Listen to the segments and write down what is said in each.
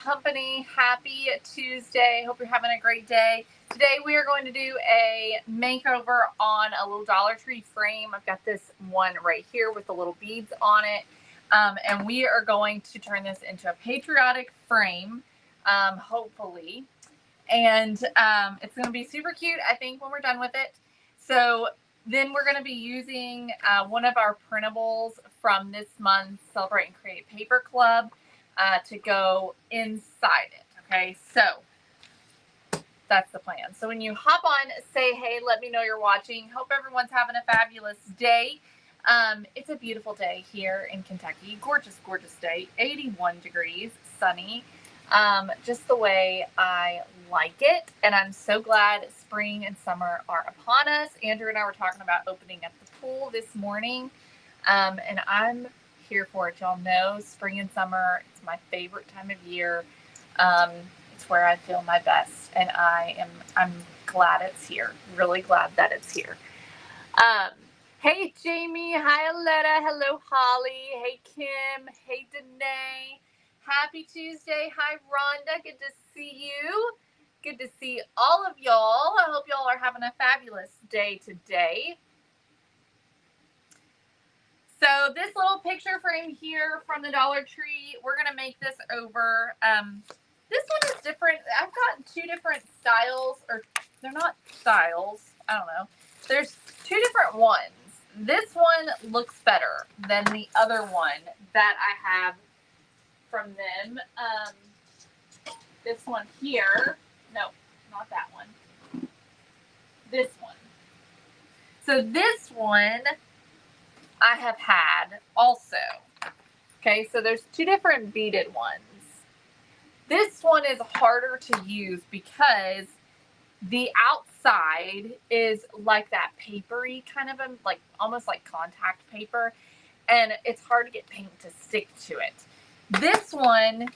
Company, happy Tuesday. Hope you're having a great day. Today we are going to do a makeover on a little Dollar Tree frame. I've got this one right here with the little beads on it. And we are going to turn this into a patriotic frame, hopefully. And it's going to be super cute, I think, when we're done with it. So then we're going to be using one of our printables from this month's Celebrate and Create Paper Club to go inside it. Okay, so that's the plan. So when you hop on, say hey, let me know you're watching. Hope everyone's having a fabulous day. It's a beautiful day here in Kentucky. Gorgeous, gorgeous day. 81 degrees, sunny. Just the way I like it. And I'm so glad spring and summer are upon us. Andrew and I were talking about opening up the pool this morning. And I'm here for it. Y'all know spring and summer, it's my favorite time of year. It's where I feel my best. And I'm glad it's here. Really glad that it's here. Hey Jamie, hi Aletta, hello Holly, hey Kim, hey Danae. Happy Tuesday. Hi, Rhonda. Good to see you. Good to see all of y'all. I hope y'all are having a fabulous day today. So this little picture frame here from the Dollar Tree, we're going to make this over. This one is different. I've got two different styles, or they're not styles. I don't know. There's two different ones. This one looks better than the other one that I have from them. This one here, no, not that one. This one. So this one I have had also. Okay, so there's two different beaded ones. This one is harder to use because the outside is like that papery kind of like almost like contact paper, and it's hard to get paint to stick to it. This one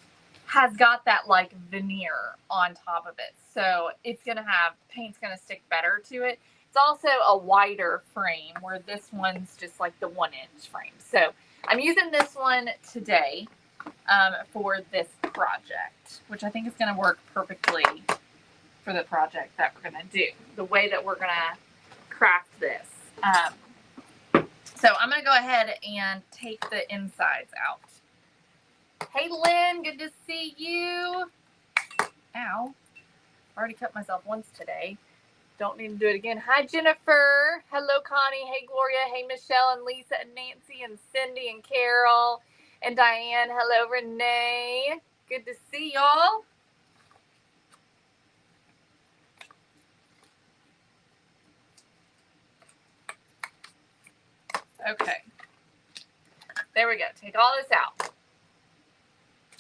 has got that like veneer on top of it. So it's going to have, paint's going to stick better to it. It's also a wider frame where this one's just like the 1-inch frame. So I'm using this one today for this project, which I think is going to work perfectly for the project that we're going to do, the way that we're going to craft this. So I'm going to go ahead and take the insides out. Hey, Lynn, good to see you. Ow. Already cut myself once today. Don't need to do it again. Hi, Jennifer. Hello, Connie. Hey, Gloria. Hey, Michelle and Lisa and Nancy and Cindy and Carol and Diane. Hello, Renee. Good to see y'all. Okay. There we go. Take all this out.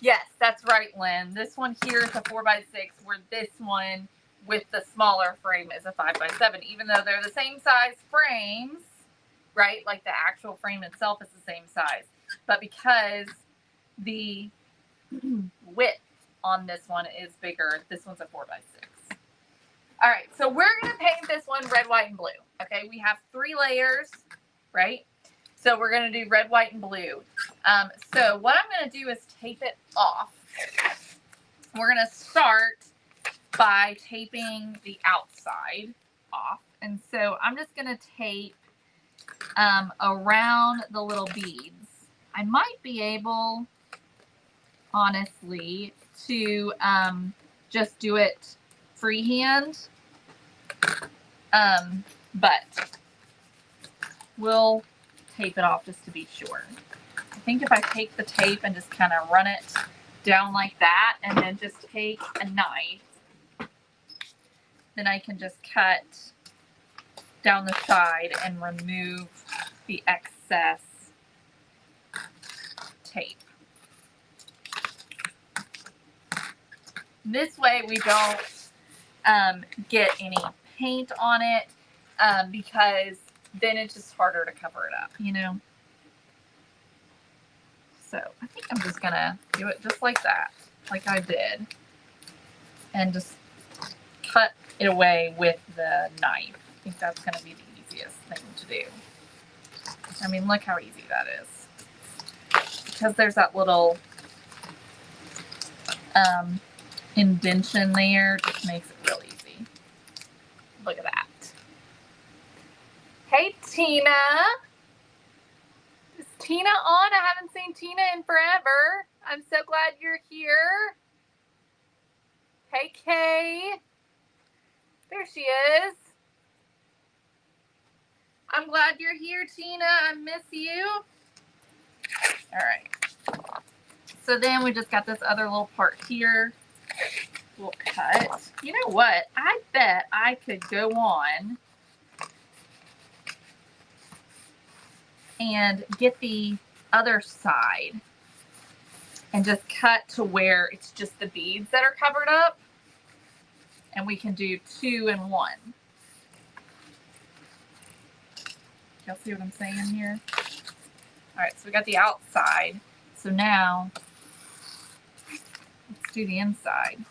Yes, that's right, Lynn. This one here is a 4x6, where this one with the smaller frame is a 5x7, even though they're the same size frames, right? Like the actual frame itself is the same size. But because the width on this one is bigger, this one's a 4x6. All right, so we're going to paint this one red, white, and blue. Okay, we have 3 layers, right? So we're going to do red, white, and blue. So what I'm going to do is tape it off. We're going to start by taping the outside off. And so I'm just going to tape around the little beads. I might be able, honestly, to just do it freehand. But we'll tape it off just to be sure. I think if I take the tape and just kind of run it down like that and then just take a knife, then I can just cut down the side and remove the excess tape. This way we don't get any paint on it because then it's just harder to cover it up, you know? So I think I'm just gonna do it just like that, like I did, and just cut it away with the knife. I think that's gonna be the easiest thing to do. I mean, look how easy that is. Because there's that little indention there. Just makes it real easy. Look at that. Hey, Tina. Is Tina on? I haven't seen Tina in forever. I'm so glad you're here. Hey, Kay. There she is. I'm glad you're here, Tina. I miss you. All right. So then we just got this other little part here. We'll cut. You know what? I bet I could go on and get the other side and just cut to where it's just the beads that are covered up. And we can do 2 in 1. Y'all see what I'm saying here? All right, so we got the outside. So now let's do the inside.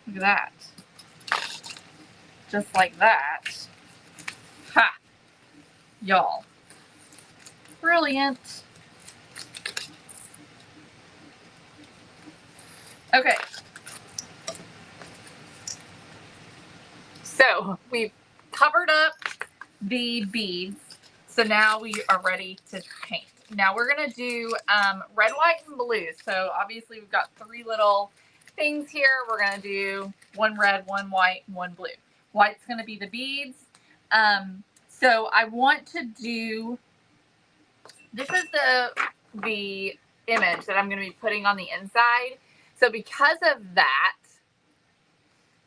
Look at that. Just like that. Ha! Y'all. Brilliant. Okay. So we've covered up the beads. So now we are ready to paint. Now we're going to do red, white, and blue. So obviously we've got 3 little things here. We're going to do 1 red, 1 white, and 1 blue. White's going to be the beads. So I want to do, this is the image that I'm going to be putting on the inside. So because of that,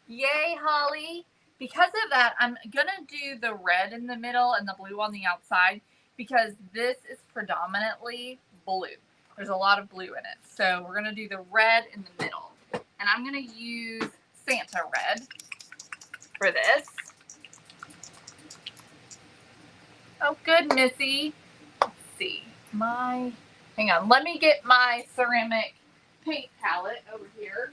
yay, Holly. Because of that, I'm going to do the red in the middle and the blue on the outside because this is predominantly blue. There's a lot of blue in it. So we're going to do the red in the middle. And I'm going to use Santa red for this. Oh, good, Missy. Let's see. Hang on. Let me get my ceramic paint palette over here.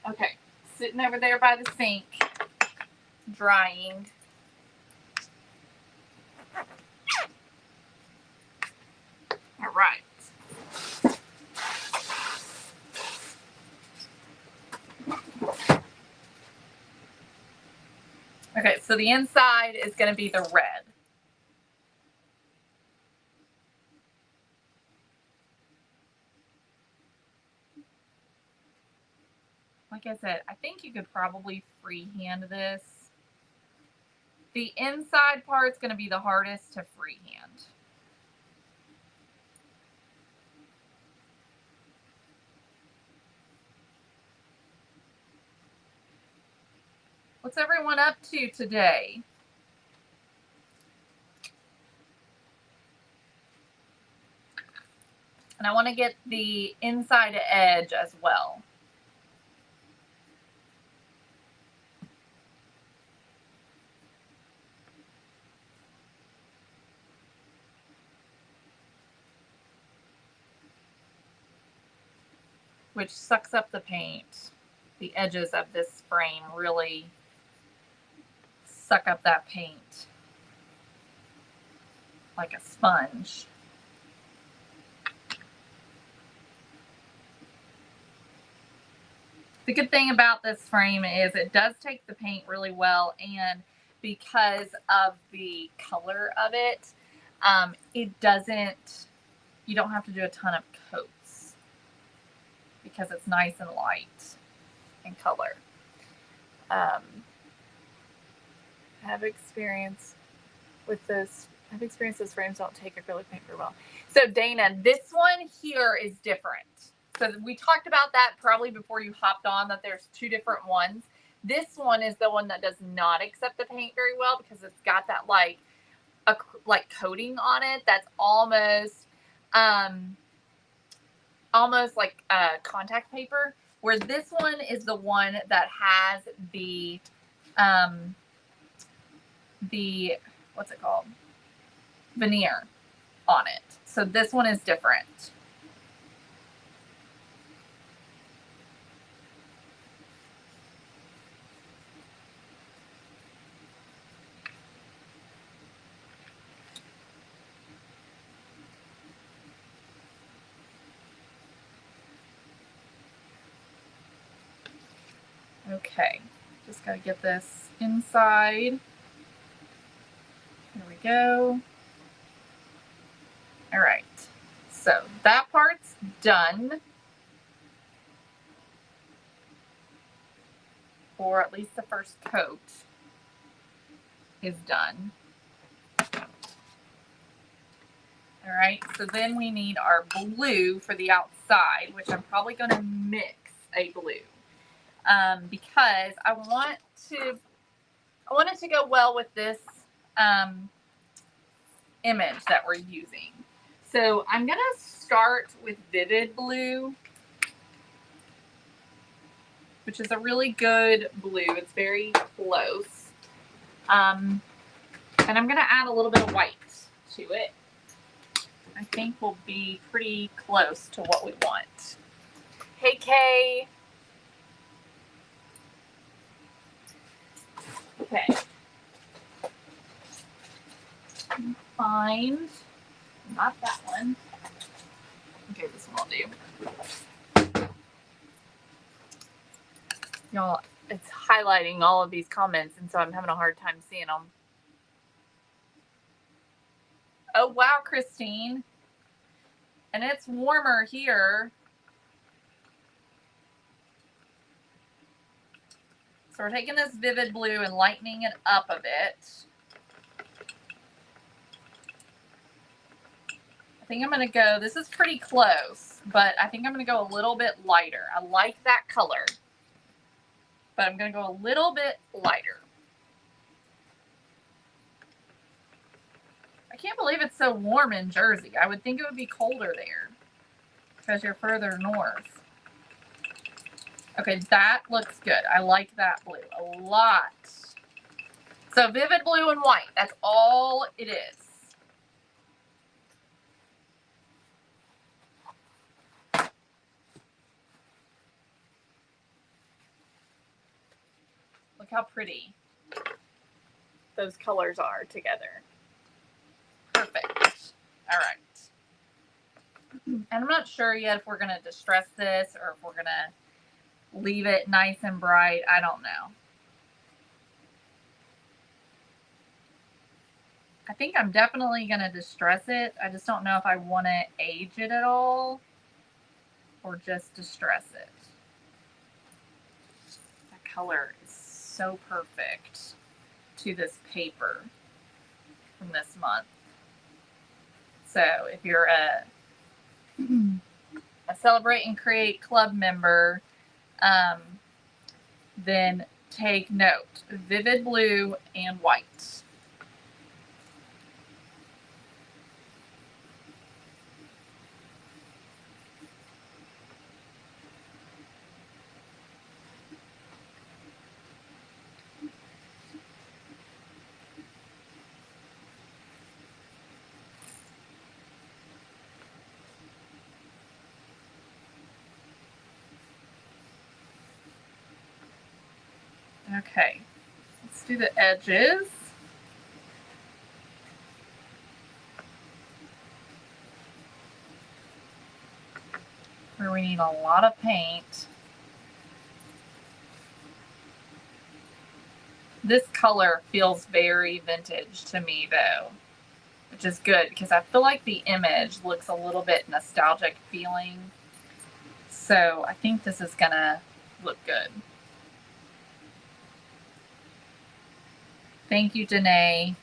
Okay, sitting over there by the sink, drying. All right. Okay, so the inside is going to be the red. Like I said, I think you could probably freehand this. The inside part's going to be the hardest to freehand. What's everyone up to today? And I want to get the inside edge as well. Which sucks up the paint. The edges of this frame really suck up that paint like a sponge. The good thing about this frame is it does take the paint really well, and because of the color of it, you don't have to do a ton of coats because it's nice and light in color. I have experience with this. I've experienced those frames don't take acrylic paint very well. So Dana, this one here is different. So we talked about that probably before you hopped on, that there's 2 different ones. This one is the one that does not accept the paint very well because it's got that like coating on it that's almost like contact paper. Where this one is the one that has the what's it called? Veneer on it. So this one is different. Okay, just gotta get this inside. There we go. All right, so that part's done, or at least the first coat is done. All right, so then we need our blue for the outside, which I'm probably going to mix a blue because I want it to go well with this image that we're using. So I'm going to start with vivid blue, which is a really good blue. It's very close. And I'm going to add a little bit of white to it. I think we'll be pretty close to what we want. Hey, Kay. Okay. Find, not that one. Okay, this one will do. Y'all, it's highlighting all of these comments, and so I'm having a hard time seeing them. Oh, wow, Christine. And it's warmer here. So we're taking this vivid blue and lightening it up a bit. I think I'm going to go, this is pretty close, but I think I'm going to go a little bit lighter. I like that color, but I'm going to go a little bit lighter. I can't believe it's so warm in Jersey. I would think it would be colder there because you're further north. Okay, that looks good. I like that blue a lot. So vivid blue and white, that's all it is. Look how pretty those colors are together. Perfect. All right. And I'm not sure yet if we're going to distress this or if we're going to leave it nice and bright. I don't know. I think I'm definitely going to distress it. I just don't know if I want to age it at all or just distress it. That color is so perfect to this paper from this month. So if you're a Celebrate and Create club member, then take note, vivid blue and white. Okay, let's do the edges. Where we need a lot of paint. This color feels very vintage to me though, which is good because I feel like the image looks a little bit nostalgic feeling. So I think this is gonna look good. Thank you, Danae.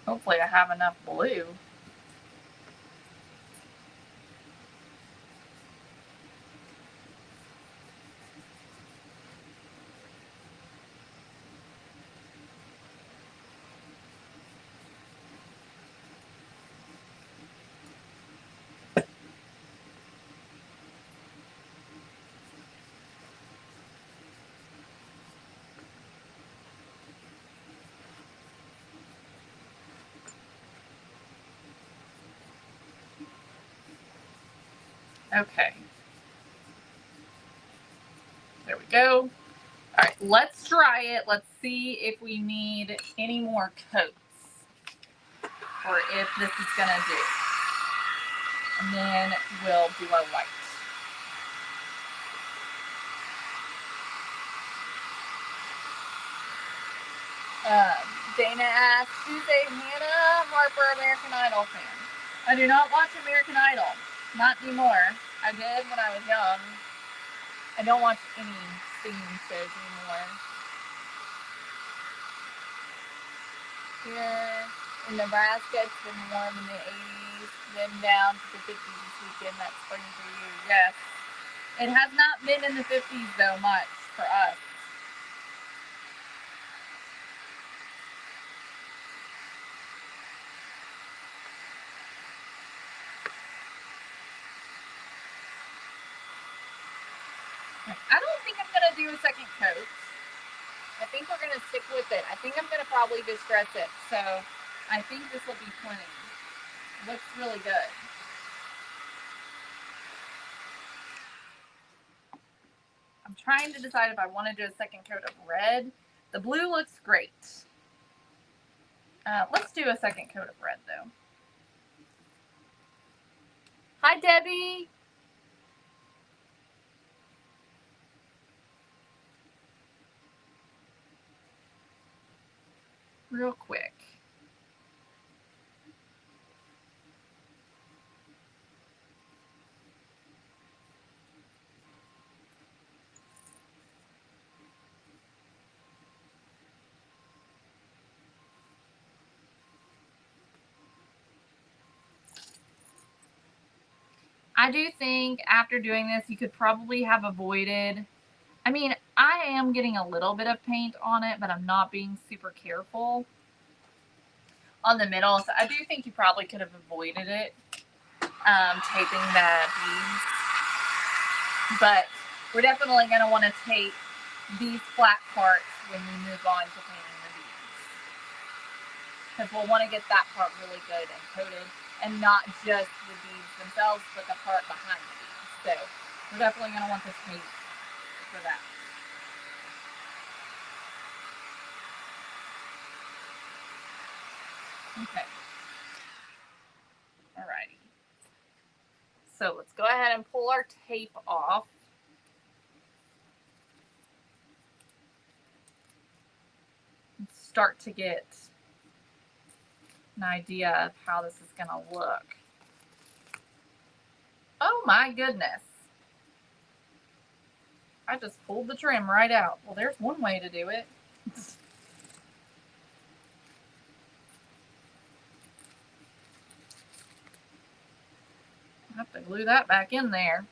Hopefully I have enough blue. Okay. There we go. All right, let's try it. Let's see if we need any more coats or if this is gonna do. And then we'll do our white. Dana asked, who's a Hannah Harper American Idol fan? I do not watch American Idol. Not anymore. I did when I was young. I don't watch any singing shows anymore. Here in Nebraska, it's been warm in the 80s, then down to the 50s this weekend. That's spring for you. Yes. It has not been in the 50s, though, much for us. I don't think I'm going to do a second coat. I think we're going to stick with it. I think I'm going to probably distress it. So I think this will be plenty. Looks really good. I'm trying to decide if I want to do a second coat of red. The blue looks great. Let's do a second coat of red, though. Hi, Debbie. Real quick. I do think after doing this, you could probably have avoided. I mean, I am getting a little bit of paint on it, but I'm not being super careful on the middle. So I do think you probably could have avoided it, taping the beads. But we're definitely going to want to tape these flat parts when we move on to painting the beads. Because we'll want to get that part really good and coated, and not just the beads themselves, but the part behind the beads. So we're definitely going to want this paint for that. Okay. Alrighty. So let's go ahead and pull our tape off. And start to get an idea of how this is going to look. Oh my goodness. I just pulled the trim right out. Well, there's one way to do it. I have to glue that back in there.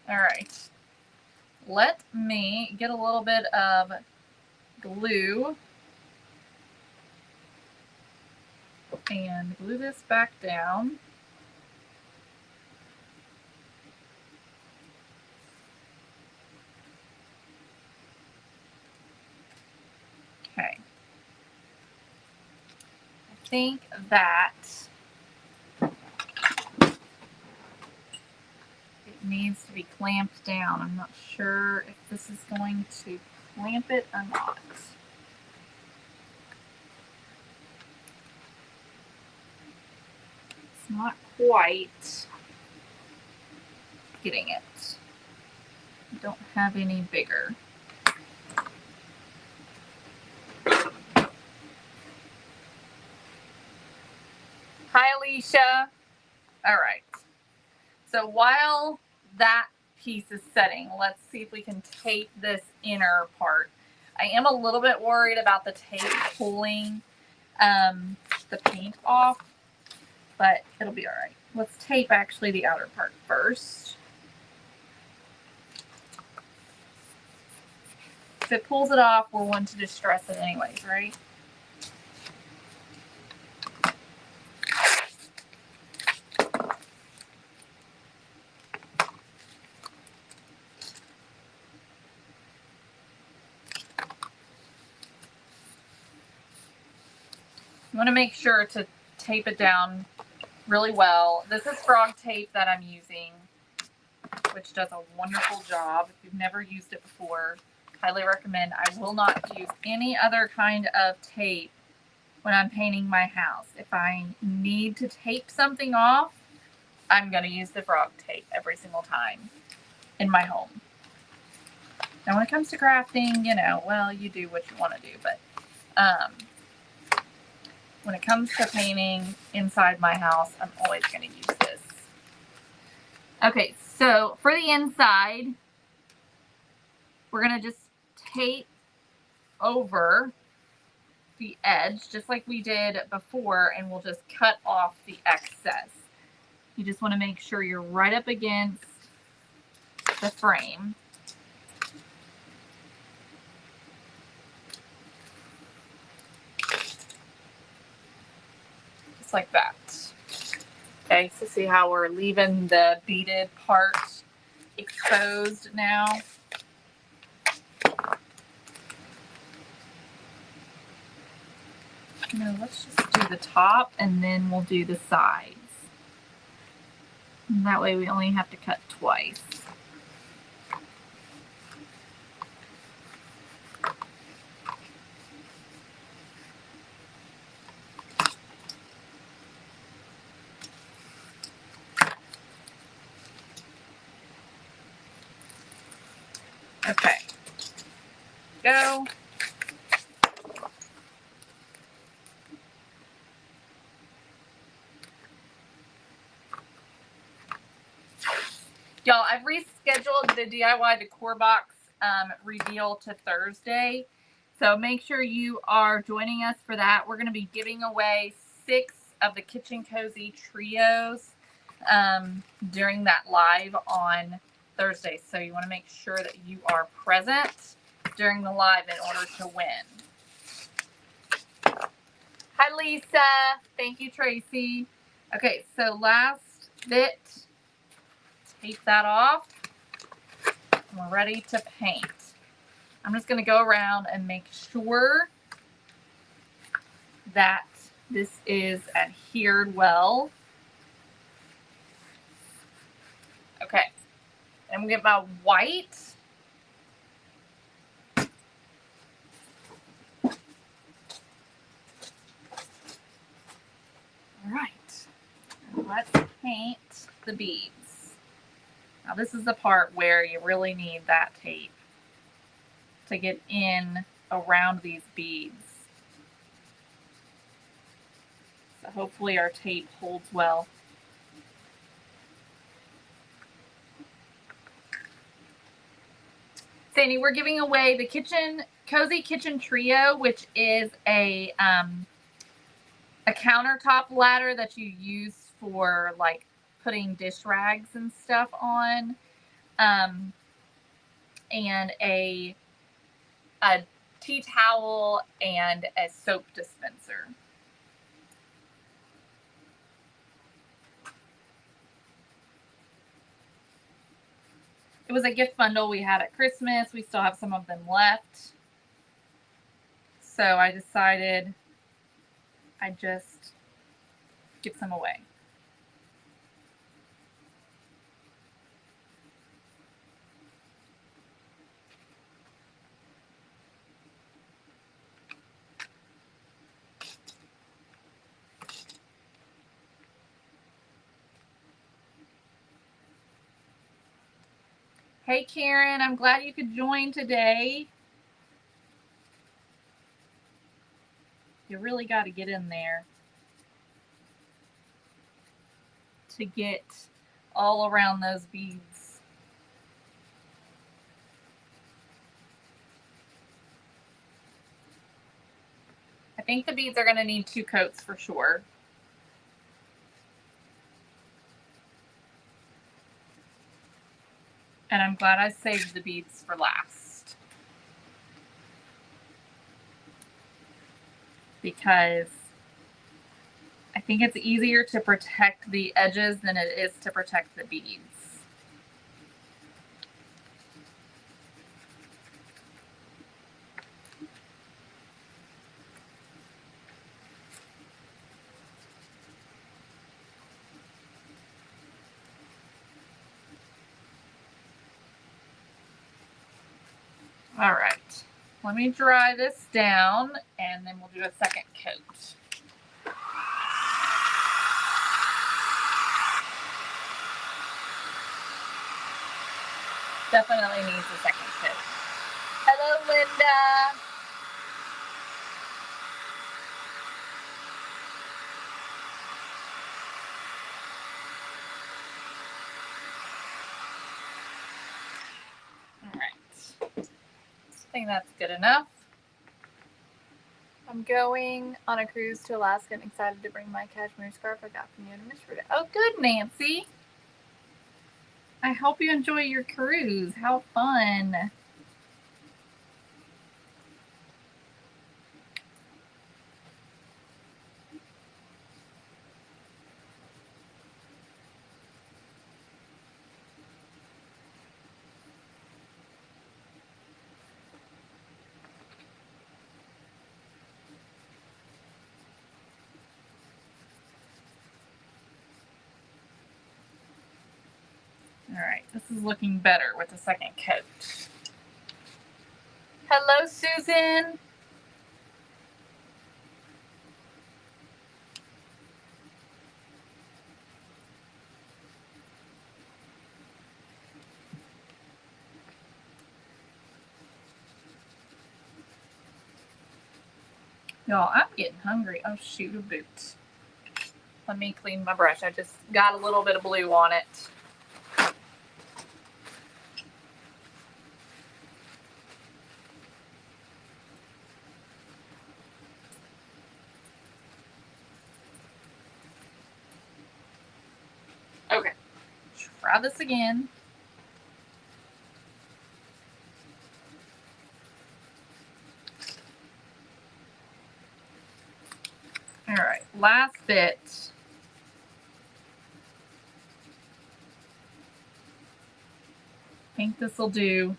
All right. Let me get a little bit of glue and glue this back down. Okay. I think that it needs to be clamped down. I'm not sure if this is going to clamp it or not. It's not quite getting it. I don't have any bigger. Hi, Alicia. All right. So while that piece is setting, let's see if we can tape this inner part. I am a little bit worried about the tape pulling the paint off, but it'll be all right. Let's tape actually the outer part first. If it pulls it off, we'll want to distress it anyways, right? You want to make sure to tape it down really well. This is frog tape that I'm using, which does a wonderful job. If you've never used it before, highly recommend. I will not use any other kind of tape when I'm painting my house. If I need to tape something off, I'm going to use the frog tape every single time in my home. Now, when it comes to crafting, you know, well, you do what you want to do, but when it comes to painting inside my house, I'm always going to use this. Okay, so for the inside, we're going to just tape over the edge, just like we did before, and we'll just cut off the excess. You just want to make sure you're right up against the frame. Just like that. Okay, so see how we're leaving the beaded part exposed now? No, let's just do the top and then we'll do the sides. And that way we only have to cut twice. Okay, go. Y'all, I've rescheduled the DIY decor box reveal to Thursday. So make sure you are joining us for that. We're going to be giving away 6 of the Kitchen Cozy Trios during that live on Thursday. So you want to make sure that you are present during the live in order to win. Hi, Lisa. Thank you, Tracy. Okay, so last bit. Tape that off. We're ready to paint. I'm just going to go around and make sure that this is adhered well. Okay. I'm going to get my white. All right. Let's paint the beads. Now this is the part where you really need that tape to get in around these beads. So hopefully our tape holds well. Sandy, we're giving away the Cozy Kitchen Trio, which is a countertop ladder that you use for like putting dish rags and stuff on, and a tea towel and a soap dispenser. It was a gift bundle we had at Christmas. We still have some of them left. So I decided I'd just give some away. Hey, Karen, I'm glad you could join today. You really got to get in there to get all around those beads. I think the beads are going to need 2 coats for sure. And I'm glad I saved the beads for last, because I think it's easier to protect the edges than it is to protect the beads. All right, let me dry this down and then we'll do a second coat. Definitely needs a second coat. Hello, Linda. All right, I think that's good enough. I'm going on a cruise to Alaska and excited to bring my cashmere scarf I got from you and Miss Rita. Oh, good, Nancy. I hope you enjoy your cruise. How fun. All right, this is looking better with the second coat. Hello, Susan. Y'all, I'm getting hungry. Oh, shoot, a boot. Let me clean my brush. I just got a little bit of blue on it. Okay, try this again. All right, last bit. I think this will do.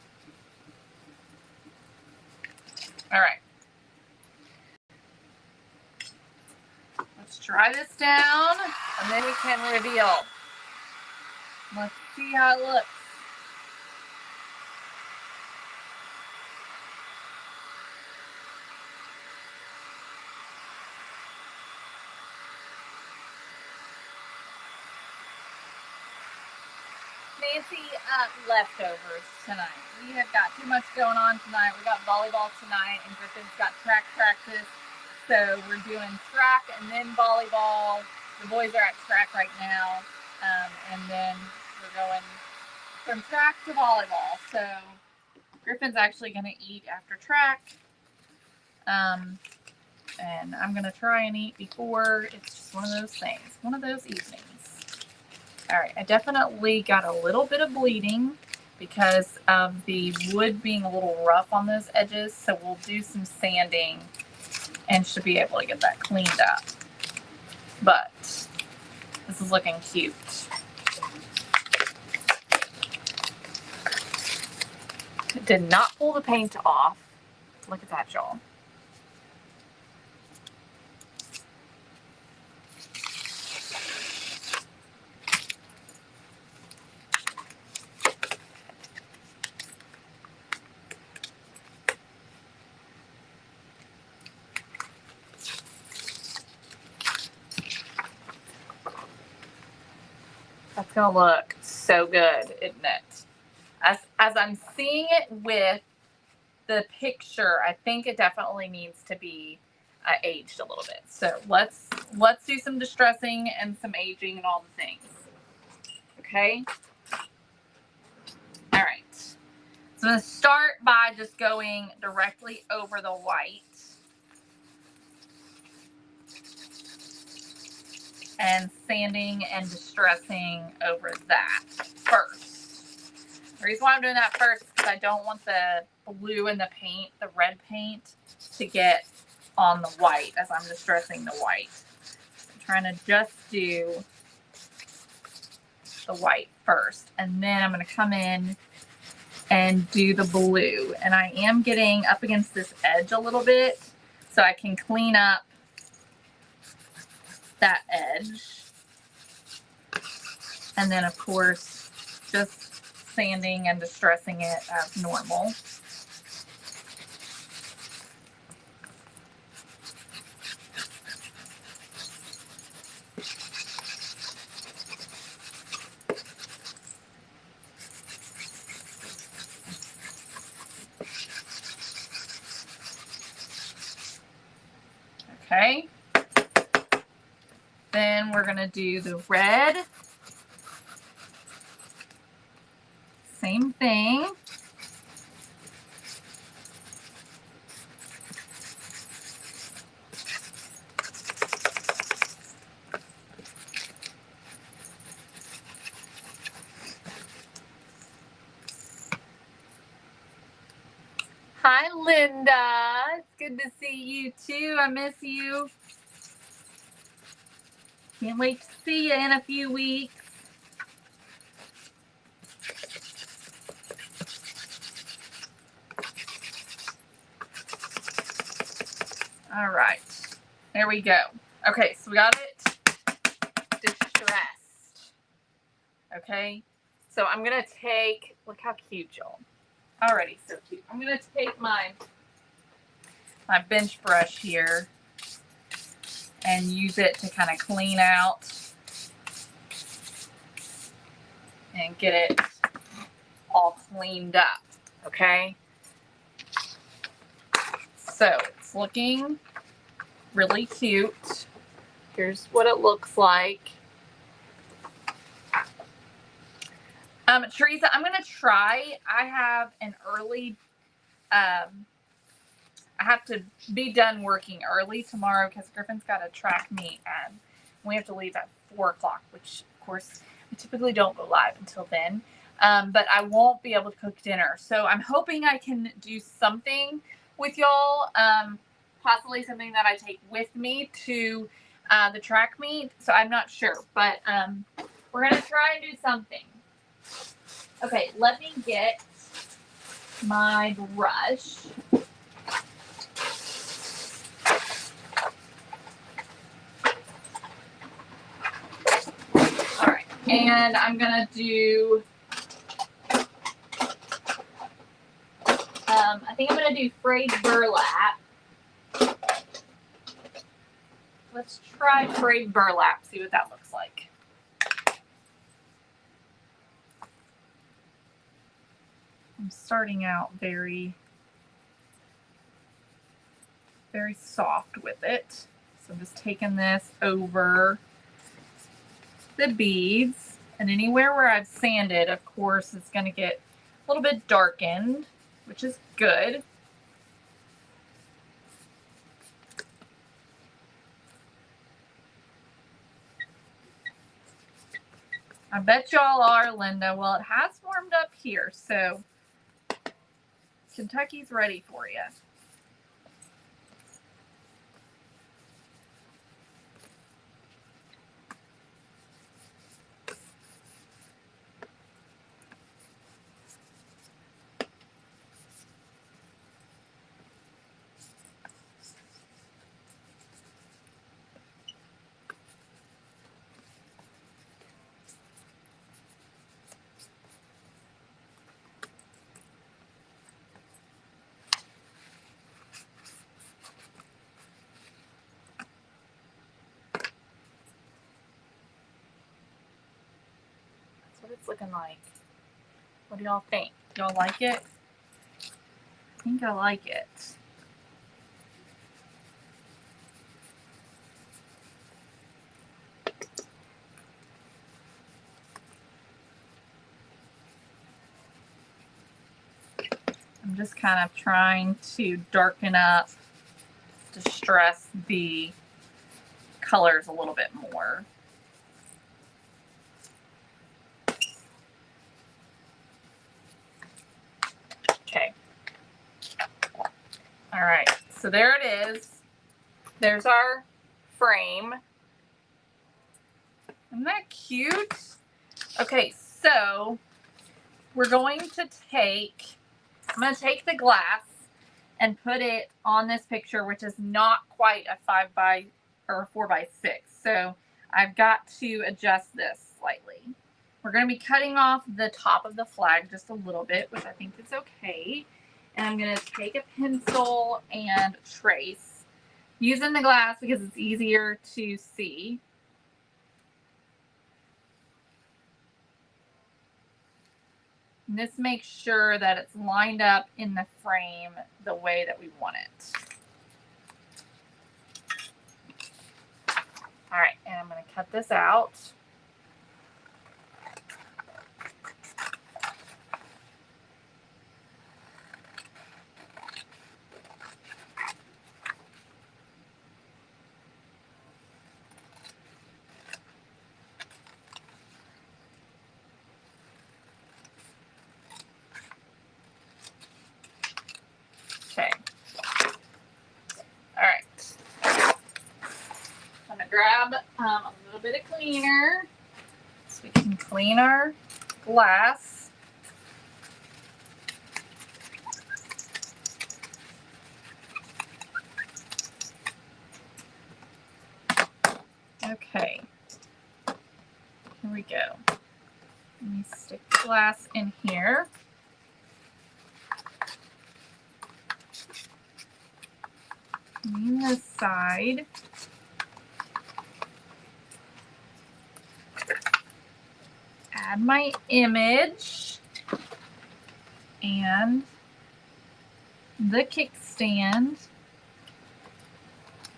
All right. Let's dry this down and then we can reveal. Let's see how it looks. Nancy, leftovers tonight. We have got too much going on tonight. We got volleyball tonight and Griffin's got track practice. So we're doing track and then volleyball. The boys are at track right now. And then we're going from track to volleyball. So Griffin's actually going to eat after track. And I'm going to try and eat before. It's just one of those things. One of those evenings. All right, I definitely got a little bit of bleeding because of the wood being a little rough on those edges. So we'll do some sanding and should be able to get that cleaned up. But this is looking cute. It did not pull the paint off. Look at that, y'all. That's gonna look so good, isn't it? As I'm seeing it with the picture, I think it definitely needs to be aged a little bit. So let's do some distressing and some aging and all the things. Okay. All right. So I'm gonna start by just going directly over the white. And sanding and distressing over that first. The reason why I'm doing that first is because I don't want the blue in the paint, the red paint, to get on the white as I'm distressing the white. I'm trying to just do the white first. And then I'm going to come in and do the blue. And I am getting up against this edge a little bit so I can clean up that edge. And then, of course, just sanding and distressing it as normal. Okay. Then we're going to do the red. Same thing. Hi, Linda. It's good to see you too. I miss you. Can't wait to see you in a few weeks. All right. There we go. Okay, so we got it distressed. Okay. So I'm going to take, look how cute, y'all. Already so cute. I'm going to take my bench brush here and use it to kind of clean out and get it all cleaned up. Okay. So it's looking really cute. Here's what it looks like. Teresa, I'm gonna try. I have an early. I have to be done working early tomorrow because Griffin's got a track meet and we have to leave at 4 o'clock, which of course we typically don't go live until then. But I won't be able to cook dinner, so I'm hoping I can do something with y'all. Possibly something that I take with me to the track meet. So I'm not sure, but we're gonna try and do something. Okay, let me get my brush. All right, and I'm gonna do. I think I'm gonna do frayed burlap. Let's try frayed burlap. See what that looks like. I'm starting out very soft with it. So I'm just taking this over the beads, and anywhere where I've sanded, of course, it's going to get a little bit darkened, which is good. I bet y'all are, Linda. Well, it has warmed up here, so Kentucky's ready for you. That's what it's looking like. What do y'all think? Y'all like it? I think I like it. I'm just kind of trying to darken up, distress the colors a little bit more. Okay. All right, so there it is. There's our frame. Isn't that cute? Okay, so we're going to take, I'm going to take the glass and put it on this picture, which is not quite a 4x6. So I've got to adjust this slightly. We're going to be cutting off the top of the flag just a little bit, which I think is okay. And I'm going to take a pencil and trace using the glass because it's easier to see. And this makes sure that it's lined up in the frame the way that we want it. And I'm going to cut this out. Okay. All right. I'm going to grab a little bit of cleaner so we can clean our glass. Okay. Here we go. Let me stick glass in here. Clean this side. Add my image and the kickstand.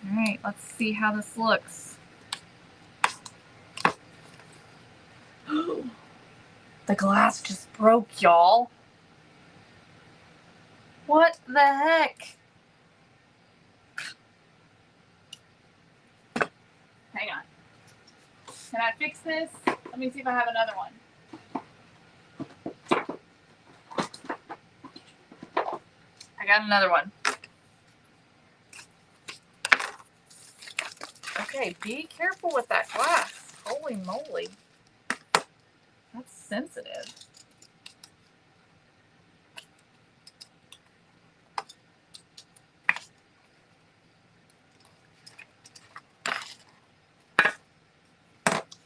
All right, let's see how this looks. The glass just broke, y'all. What the heck? Hang on. Can I fix this? Let me see if I have another one. I got another one. Okay, be careful with that glass. Holy moly. That's sensitive.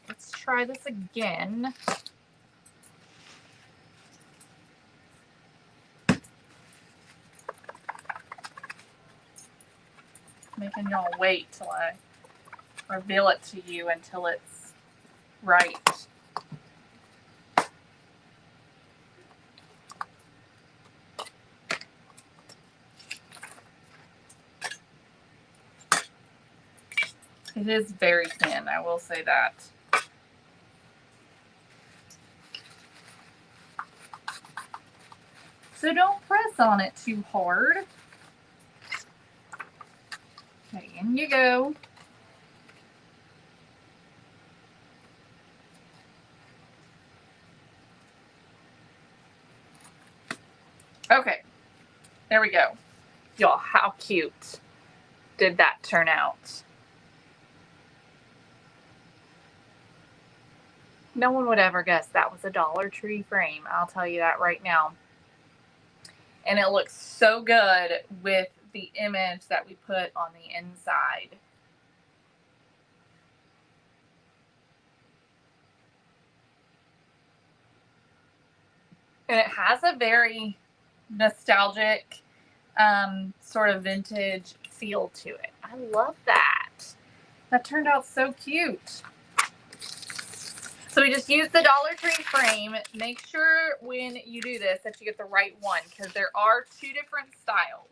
Let's try this again. Making y'all wait till I reveal it to you until it's right. It is very thin, I will say that. So don't press on it too hard. Okay, in you go. Okay, there we go. Y'all, how cute did that turn out? No one would ever guess that was a Dollar Tree frame. I'll tell you that right now. And it looks so good with the image that we put on the inside. And it has a very nostalgic, sort of vintage feel to it. I love that. That turned out so cute. So we just use the Dollar Tree frame. Make sure when you do this that you get the right one, because there are two different styles.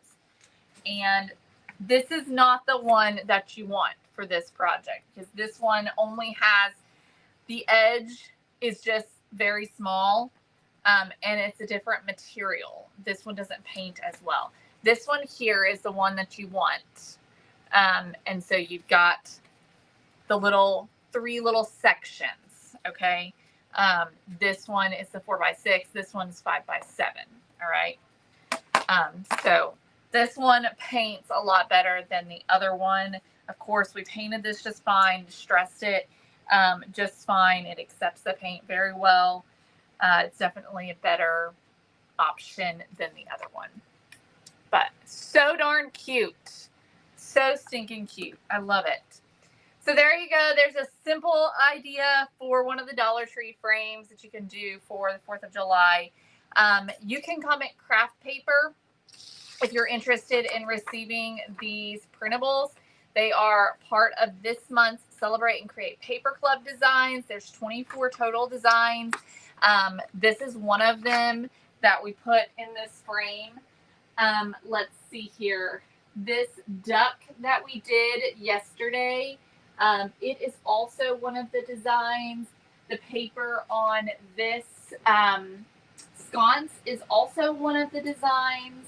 And this is not the one that you want for this project, because this one only has, the edge is just very small, and it's a different material. This one doesn't paint as well. This one here is the one that you want. And so you've got the three little sections, okay? This one is the 4x6. This one's 5x7, all right? So this one paints a lot better than the other one. Of course, we painted this just fine, distressed it just fine. It accepts the paint very well. It's definitely a better option than the other one. But so darn cute. So stinking cute. I love it. So there you go. There's a simple idea for one of the Dollar Tree frames that you can do for the 4th of July. You can comment craft paper if you're interested in receiving these printables. They are part of this month's Celebrate and Create Paper Club designs. There's 24 total designs. This is one of them that we put in this frame. Let's see here. This duck that we did yesterday It is also one of the designs. The paper on this sconce is also one of the designs.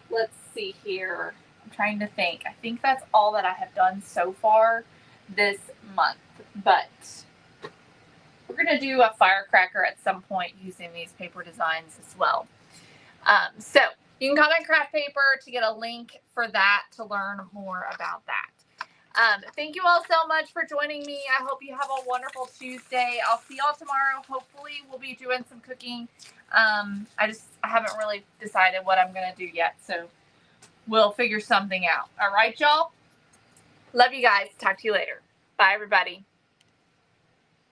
Let's see here. I'm trying to think. I think that's all that I have done so far this month. But we're going to do a firecracker at some point using these paper designs as well. So you can comment craft paper to get a link for that to learn more about that. Thank you all so much for joining me. I hope you have a wonderful Tuesday. I'll see y'all tomorrow. Hopefully we'll be doing some cooking. I haven't really decided what I'm going to do yet, so we'll figure something out. All right, y'all? Love you guys. Talk to you later. Bye, everybody.